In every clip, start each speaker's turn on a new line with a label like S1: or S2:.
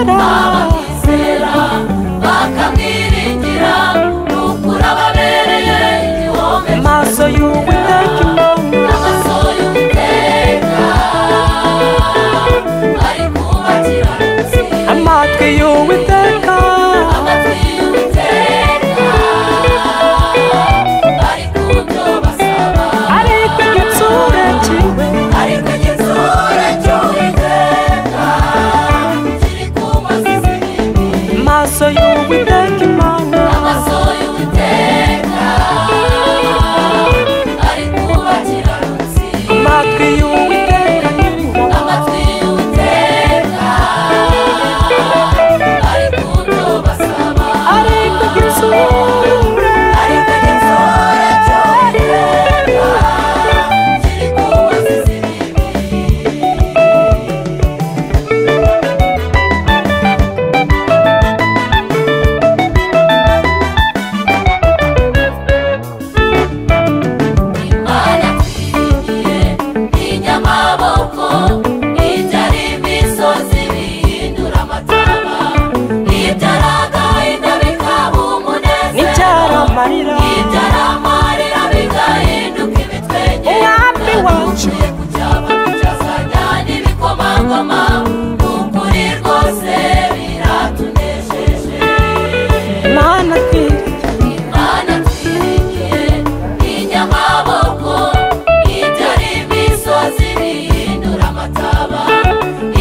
S1: abamwizera bakamwiringira n'ukuri ababereye igihome
S2: amaso y'Uwiteka Imana
S1: amaso y'Uwiteka ari ku bakiranutsi
S2: amatwi y'Uwiteka
S1: amatwi y'Uwiteka ari ku byo basaba
S2: ariko igitsure cyiwe
S1: ariko igitsure cy'Uwiteka kiri ku mazi z'ibibi
S2: amaso y'Uwiteka Imana
S1: amaso y'Uwiteka ari ku bakiranutsi
S2: amatwi y'Uwiteka nyir'ingabo
S1: amatwi y'Uwiteka ari ku byo basaba
S2: ariko igitsure
S1: ariko igitsure cy'Uwiteka kiri ku mazi z'ibibi Imana twiringiye inyamaboko ibyara imisozi bihindura amataba ibyara agahinda bikaba umunezero
S2: n'ibyara amarira
S1: ibyara amarira bigahinduka ibitwenge
S2: umwami wacu
S1: tuye ku cyapa cyazajya n'ibikomangoma ukuri rwose biratunejeje
S2: Imana twiringiye
S1: Imana twiringiye inyamaboko ibyara imisozi bihindura amataba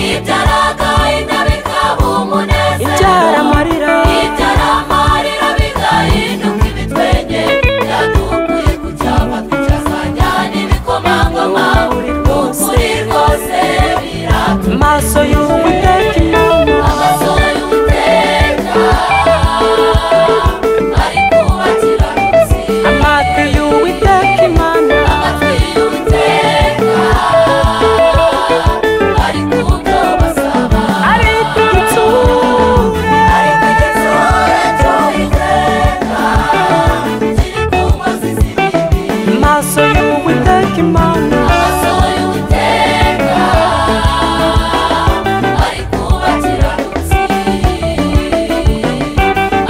S1: ibyara agahinda bikaba umunezero
S2: ibyara amarira
S1: ibyara amarira bigahinduka ibitwenge byadukuye ku cyapa twicazanya n'ibikomangoma ukuri rwose biratunejeje
S2: amaso y'Uwiteka Imana
S1: amaso y'Uwiteka ari ku bakiranutsi
S2: amatwi y'Uwiteka Imana
S1: amatwi y'Uwiteka ari ku byo basaba
S2: ariko igitsure
S1: ariko igitsure cy'Uwiteka kiri ku mazi z'ibibi
S2: amaso y'Uwiteka Imana
S1: amaso y'Uwiteka ari ku bakiranutsi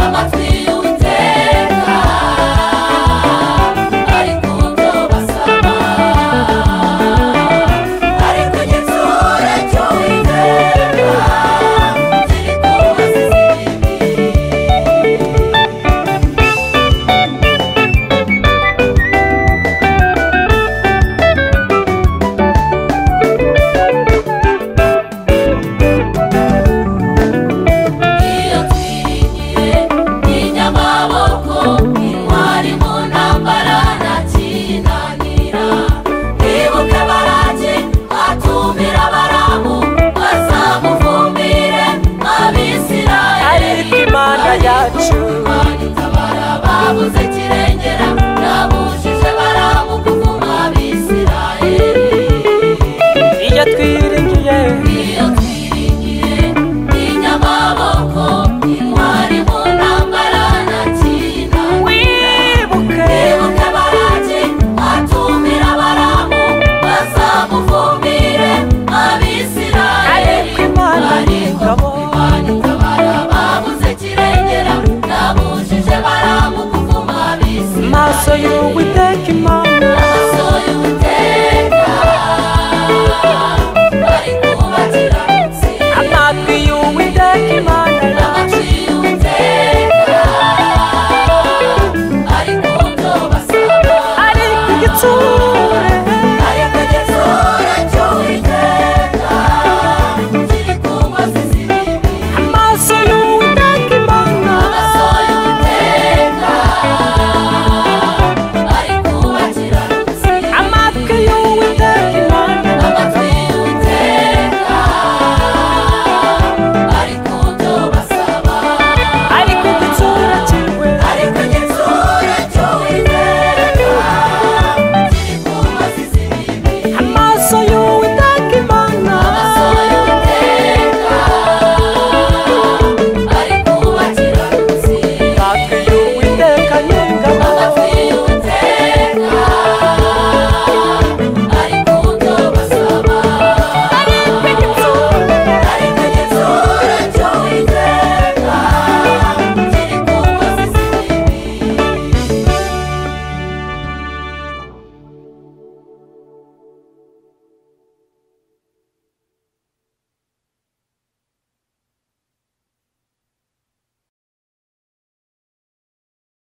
S1: amatwi y'Uwiteka ari ku byo basaba ariko igitsure cy'Uwiteka kiri ku mazi z'ibibi iyo twiringiye inyamaboko intwari mu ntambara ntakinanira twibuke baraki atumira Baramu bazamuvumbire Abisirayeli
S2: ariko Imana yacu